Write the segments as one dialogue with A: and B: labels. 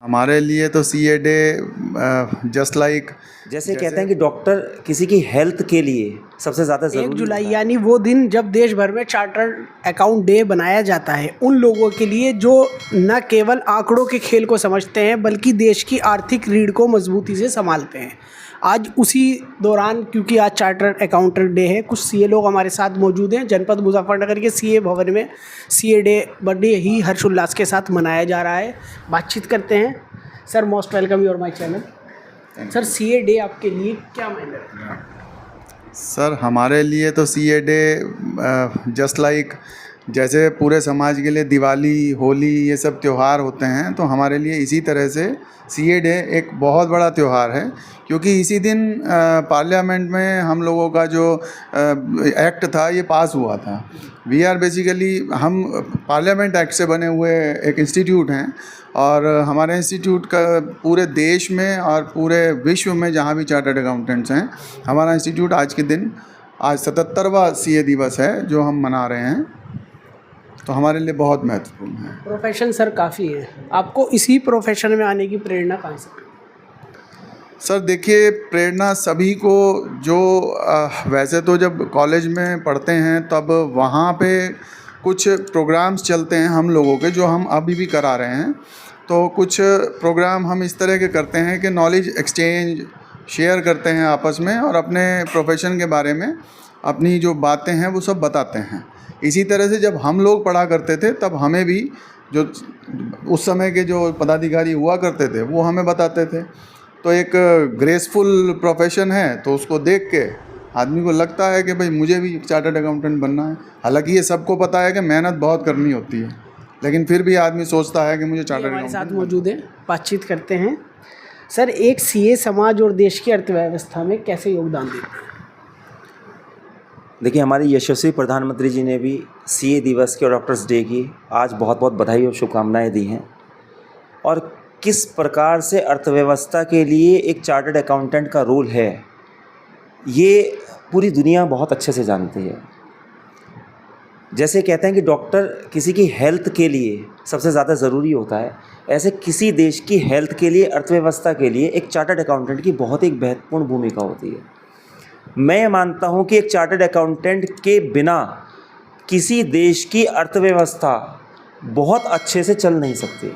A: हमारे लिए तो सीए डे जस्ट लाइक
B: जैसे कहते हैं कि डॉक्टर किसी की हेल्थ के लिए सबसे ज़्यादा
C: 1
B: ज़रूरी
C: जुलाई
B: होता है।
C: यानी वो दिन जब देश भर में चार्टर्ड अकाउंट डे बनाया जाता है उन लोगों के लिए जो न केवल आंकड़ों के खेल को समझते हैं बल्कि देश की आर्थिक रीढ़ को मजबूती से संभालते हैं। आज उसी दौरान, क्योंकि आज चार्टर्ड अकाउंटेंट डे है, कुछ सीए लोग हमारे साथ मौजूद हैं। जनपद मुजफ्फरनगर के सीए भवन में सीए डे बर्थडे ही हर्षोल्लास के साथ मनाया जा रहा है। बातचीत करते हैं। Sir, most welcome your my channel. Sir, CA day आपके लिए क्या मायने रखता है?
A: सर, हमारे लिए तो सीए डे जस्ट लाइक जैसे पूरे समाज के लिए दिवाली, होली ये सब त्यौहार होते हैं, तो हमारे लिए इसी तरह से सीए डे एक बहुत बड़ा त्यौहार है, क्योंकि इसी दिन पार्लियामेंट में हम लोगों का जो एक्ट था ये पास हुआ था। वी आर बेसिकली हम पार्लियामेंट एक्ट से बने हुए एक इंस्टीट्यूट हैं, और हमारे इंस्टीट्यूट का पूरे देश में और पूरे विश्व में जहाँ भी चार्टर्ड अकाउंटेंट्स हैं, हमारा इंस्टीट्यूट आज के दिन आज 77वां सीए दिवस है जो हम मना रहे हैं, तो हमारे लिए बहुत महत्वपूर्ण है।
C: प्रोफेशन सर काफ़ी है, आपको इसी प्रोफेशन में आने की प्रेरणा कहाँ से?
A: सर देखिए, प्रेरणा सभी को जो वैसे तो जब कॉलेज में पढ़ते हैं तब वहाँ पे कुछ प्रोग्राम्स चलते हैं हम लोगों के, जो हम अभी भी करा रहे हैं। तो कुछ प्रोग्राम हम इस तरह के करते हैं कि नॉलेज एक्सचेंज शेयर करते हैं आपस में, और अपने प्रोफेशन के बारे में अपनी जो बातें हैं वो सब बताते हैं। इसी तरह से जब हम लोग पढ़ा करते थे तब हमें भी जो उस समय के जो पदाधिकारी हुआ करते थे वो हमें बताते थे। तो एक ग्रेसफुल प्रोफेशन है, तो उसको देख के आदमी को लगता है कि भाई मुझे भी चार्टर्ड अकाउंटेंट बनना है। हालांकि ये सबको पता है कि मेहनत बहुत करनी होती है, लेकिन फिर भी आदमी सोचता है कि मुझे चार्टर्ड
C: हमारे साथ
A: अकाउंटेंट
C: मौजूद हैं, बातचीत करते हैं। सर, एक सीए समाज और देश की अर्थव्यवस्था में कैसे योगदान देते हैं?
B: देखिए, हमारे यशस्वी प्रधानमंत्री जी ने भी सीए दिवस की और डॉक्टर्स डे की आज बहुत बहुत बधाई और शुभकामनाएं दी हैं, और किस प्रकार से अर्थव्यवस्था के लिए एक चार्टर्ड अकाउंटेंट का रोल है ये पूरी दुनिया बहुत अच्छे से जानती है। जैसे कहते हैं कि डॉक्टर किसी की हेल्थ के लिए सबसे ज़्यादा ज़रूरी होता है, ऐसे किसी देश की हेल्थ के लिए, अर्थव्यवस्था के लिए एक चार्टर्ड अकाउंटेंट की बहुत एक महत्वपूर्ण भूमिका होती है। मैं ये मानता हूँ कि एक चार्टर्ड अकाउंटेंट के बिना किसी देश की अर्थव्यवस्था बहुत अच्छे से चल नहीं सकती,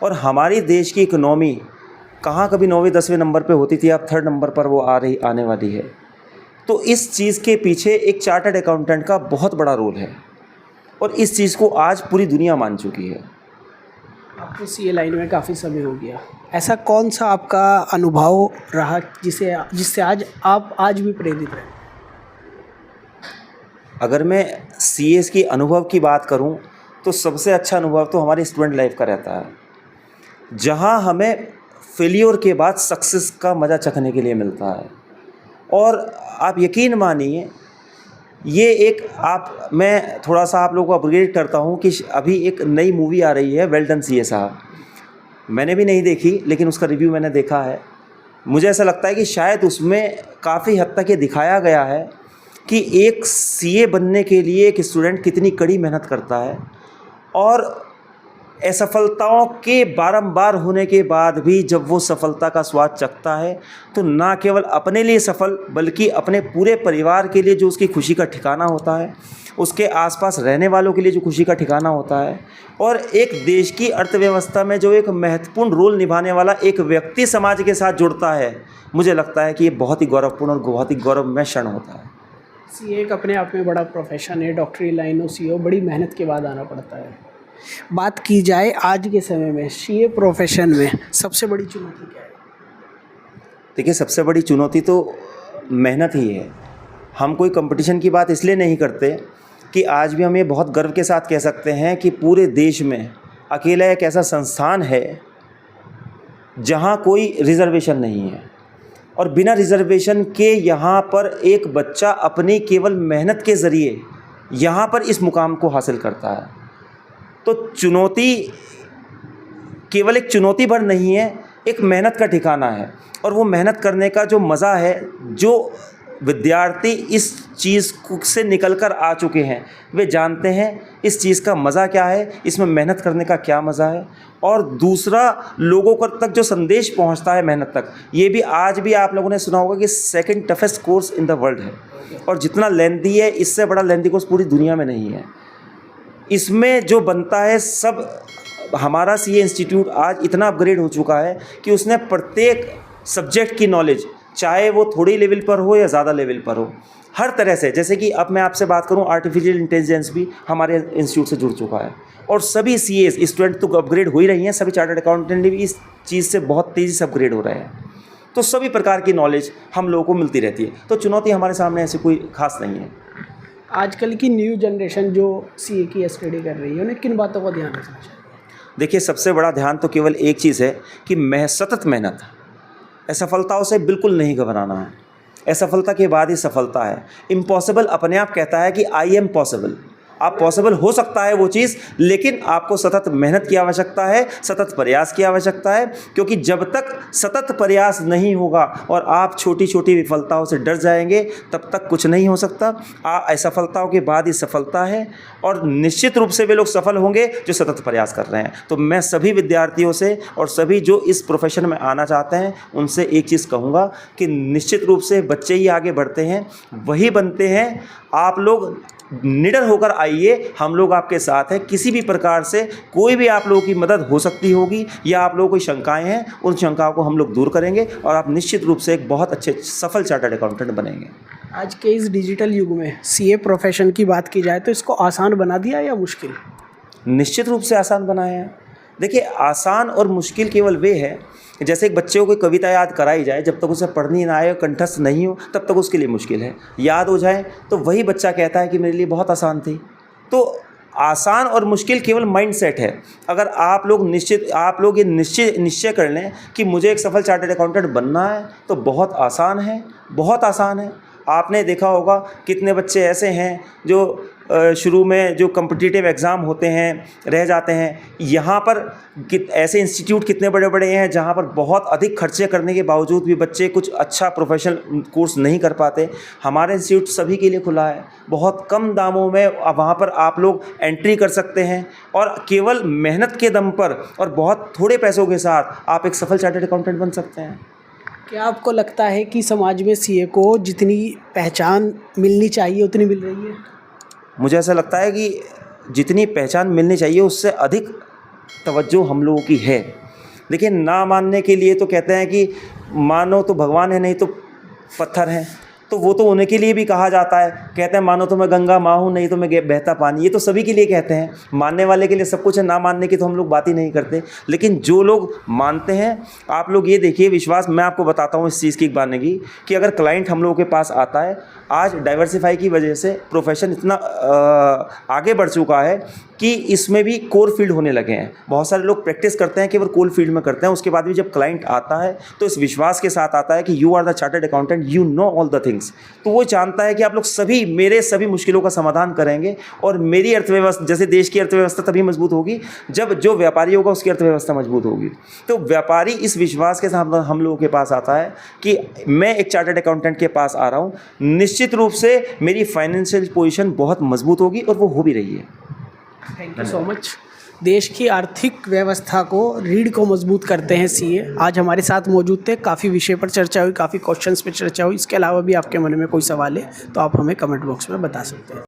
B: और हमारी देश की इकोनॉमी कहाँ कभी 9वें 10वें नंबर पे होती थी, अब 3rd नंबर पर वो आने वाली है। तो इस चीज़ के पीछे एक चार्टर्ड अकाउंटेंट का बहुत बड़ा रोल है, और इस चीज़ को आज पूरी दुनिया मान चुकी है।
C: आपको सीए लाइन में काफ़ी समय हो गया, ऐसा कौन सा आपका अनुभव रहा जिससे आप आज भी प्रेरित हैं?
B: अगर मैं सीएस की अनुभव की बात करूं तो सबसे अच्छा अनुभव तो हमारी स्टूडेंट लाइफ का रहता है, जहां हमें फेलियर के बाद सक्सेस का मज़ा चखने के लिए मिलता है। और आप यकीन मानिए, ये एक मैं थोड़ा सा आप लोगों को अपग्रेड करता हूँ कि अभी एक नई मूवी आ रही है, वेल डन सीए साहब। मैंने भी नहीं देखी, लेकिन उसका रिव्यू मैंने देखा है। मुझे ऐसा लगता है कि शायद उसमें काफ़ी हद तक ये दिखाया गया है कि एक सीए बनने के लिए एक स्टूडेंट कितनी कड़ी मेहनत करता है, और असफलताओं के बारंबार होने के बाद भी जब वो सफलता का स्वाद चखता है तो ना केवल अपने लिए सफल बल्कि अपने पूरे परिवार के लिए जो उसकी खुशी का ठिकाना होता है, उसके आसपास रहने वालों के लिए जो खुशी का ठिकाना होता है, और एक देश की अर्थव्यवस्था में जो एक महत्वपूर्ण रोल निभाने वाला एक व्यक्ति समाज के साथ जुड़ता है, मुझे लगता है कि ये बहुत ही गौरवपूर्ण और बहुत ही गौरवमय क्षण होता है।
C: सीए एक अपने आप में बड़ा प्रोफेशन है, डॉक्टरी लाइन और सीए बड़ी मेहनत के बाद आना पड़ता है। बात की जाए आज के समय में सीए प्रोफेशन में सबसे बड़ी चुनौती क्या है?
B: देखिए, सबसे बड़ी चुनौती तो मेहनत ही है। हम कोई कंपटीशन की बात इसलिए नहीं करते कि आज भी हम ये बहुत गर्व के साथ कह सकते हैं कि पूरे देश में अकेला एक ऐसा संस्थान है जहाँ कोई रिज़र्वेशन नहीं है, और बिना रिज़र्वेशन के यहाँ पर एक बच्चा अपनी केवल मेहनत के ज़रिए यहाँ पर इस मुकाम को हासिल करता है। तो चुनौती केवल एक चुनौती भर नहीं है, एक मेहनत का ठिकाना है, और वो मेहनत करने का जो मज़ा है, जो विद्यार्थी इस चीज़ से निकल कर आ चुके हैं, वे जानते हैं इस चीज़ का मज़ा क्या है, इसमें मेहनत करने का क्या मज़ा है। और दूसरा, लोगों को तक जो संदेश पहुंचता है मेहनत तक, ये भी आज भी आप लोगों ने सुना होगा कि second toughest course in the world है, और जितना लेंथी है, इससे बड़ा लेंथी कोर्स पूरी दुनिया में नहीं है। इसमें जो बनता है सब, हमारा सीए इंस्टीट्यूट आज इतना अपग्रेड हो चुका है कि उसने प्रत्येक सब्जेक्ट की नॉलेज, चाहे वो थोड़ी लेवल पर हो या ज़्यादा लेवल पर हो, हर तरह से, जैसे कि अब मैं आपसे बात करूं, आर्टिफिशियल इंटेलिजेंस भी हमारे इंस्टीट्यूट से जुड़ चुका है, और सभी सीएस स्टूडेंट तो अपग्रेड हो ही रही हैं, सभी चार्टर्ड अकाउंटेंट भी इस चीज़ से बहुत तेज़ी से अपग्रेड हो रहे हैं। तो सभी प्रकार की नॉलेज हम लोगों को मिलती रहती है, तो चुनौती हमारे सामने ऐसी कोई खास नहीं है।
C: आजकल की न्यू जनरेशन जो सीए की स्टडी कर रही है, उन्हें किन बातों का ध्यान रखना चाहिए?
B: देखिए, सबसे बड़ा ध्यान तो केवल एक चीज़ है कि सतत मेहनत, असफलताओं से बिल्कुल नहीं घबराना है। असफलता के बाद ही सफलता है। इम्पॉसिबल अपने आप कहता है कि आई एम पॉसिबल। आप पॉसिबल हो सकता है वो चीज़, लेकिन आपको सतत मेहनत की आवश्यकता है, सतत प्रयास की आवश्यकता है, क्योंकि जब तक सतत प्रयास नहीं होगा और आप छोटी छोटी विफलताओं से डर जाएंगे, तब तक कुछ नहीं हो सकता। असफलताओं के बाद ही सफलता है, और निश्चित रूप से वे लोग सफल होंगे जो सतत प्रयास कर रहे हैं। तो मैं सभी विद्यार्थियों से और सभी जो इस प्रोफेशन में आना चाहते हैं, उनसे एक चीज़ कहूँगा कि निश्चित रूप से बच्चे ही आगे बढ़ते हैं, वही बनते हैं। आप लोग निडर होकर आइए, हम लोग आपके साथ हैं। किसी भी प्रकार से कोई भी आप लोगों की मदद हो सकती होगी, या आप लोगों को शंकाएं हैं, उन शंकाओं को हम लोग दूर करेंगे, और आप निश्चित रूप से एक बहुत अच्छे सफल चार्टर्ड अकाउंटेंट बनेंगे।
C: आज के इस डिजिटल युग में सीए प्रोफेशन की बात की जाए तो इसको आसान बना दिया या मुश्किल?
B: निश्चित रूप से आसान बनाया है। देखिए, आसान और मुश्किल केवल वे है, जैसे एक बच्चे को कोई कविता याद कराई जाए, जब तक उसे पढ़नी ना आए, कंठस्थ नहीं हो, तब तक उसके लिए मुश्किल है। याद हो जाए तो वही बच्चा कहता है कि मेरे लिए बहुत आसान थी। तो आसान और मुश्किल केवल माइंडसेट है। अगर आप लोग ये निश्चय कर लें कि मुझे एक सफल चार्टर्ड अकाउंटेंट बनना है, तो बहुत आसान है, बहुत आसान है। आपने देखा होगा कितने बच्चे ऐसे हैं जो शुरू में जो कॉम्पिटिटिव एग्ज़ाम होते हैं रह जाते हैं। यहाँ पर ऐसे इंस्टीट्यूट कितने बड़े बड़े हैं जहाँ पर बहुत अधिक खर्चे करने के बावजूद भी बच्चे कुछ अच्छा प्रोफेशनल कोर्स नहीं कर पाते। हमारा इंस्टीट्यूट सभी के लिए खुला है, बहुत कम दामों में वहाँ पर आप लोग एंट्री कर सकते हैं, और केवल मेहनत के दम पर और बहुत थोड़े पैसों के साथ आप एक सफल चार्टर्ड अकाउंटेंट बन सकते हैं।
C: क्या आपको लगता है कि समाज में सीए को जितनी पहचान मिलनी चाहिए उतनी मिल रही है?
B: मुझे ऐसा लगता है कि जितनी पहचान मिलनी चाहिए उससे अधिक तवज्जो हम लोगों की है। देखिए, ना मानने के लिए तो कहते हैं कि मानो तो भगवान है, नहीं तो पत्थर हैं, तो वो तो उन्हीं के लिए भी कहा जाता है। कहते हैं मानो तो मैं गंगा माँ हूँ, नहीं तो मैं बहता पानी। ये तो सभी के लिए कहते हैं। मानने वाले के लिए सब कुछ है, ना मानने की तो हम लोग बात ही नहीं करते। लेकिन जो लोग मानते हैं, आप लोग ये देखिए, विश्वास मैं आपको बताता हूँ इस चीज़ की बानगी कि अगर क्लाइंट हम लोगों के पास आता है, आज डाइवर्सिफाई की वजह से प्रोफेशन इतना आगे बढ़ चुका है कि इसमें भी कोर फील्ड होने लगे हैं। बहुत सारे लोग प्रैक्टिस करते हैं केवल कोर फील्ड में करते हैं, उसके बाद भी जब क्लाइंट आता है तो इस विश्वास के साथ आता है कि you are the chartered accountant, you know all the things. तो वो जानता है कि आप लोग सभी मेरे सभी मुश्किलों का समाधान करेंगे, और मेरी अर्थव्यवस्था, जैसे देश की अर्थव्यवस्था तभी मजबूत होगी जब जो व्यापारी होगा उसकी अर्थव्यवस्था मजबूत होगी। तो व्यापारी इस विश्वास के साथ हम लोगों के पास आता है कि मैं एक चार्टर्ड अकाउंटेंट के पास आ रहा हूँ, निश्चित रूप से मेरी फाइनेंशियल पोजीशन बहुत मजबूत होगी, और वो हो भी रही है।
C: Thank you so much. देश की आर्थिक व्यवस्था को, रीढ़ को मजबूत करते हैं सीए। आज हमारे साथ मौजूद थे, काफ़ी विषय पर चर्चा हुई, काफ़ी क्वेश्चंस पे चर्चा हुई। इसके अलावा भी आपके मन में कोई सवाल है तो आप हमें कमेंट बॉक्स में बता सकते हैं।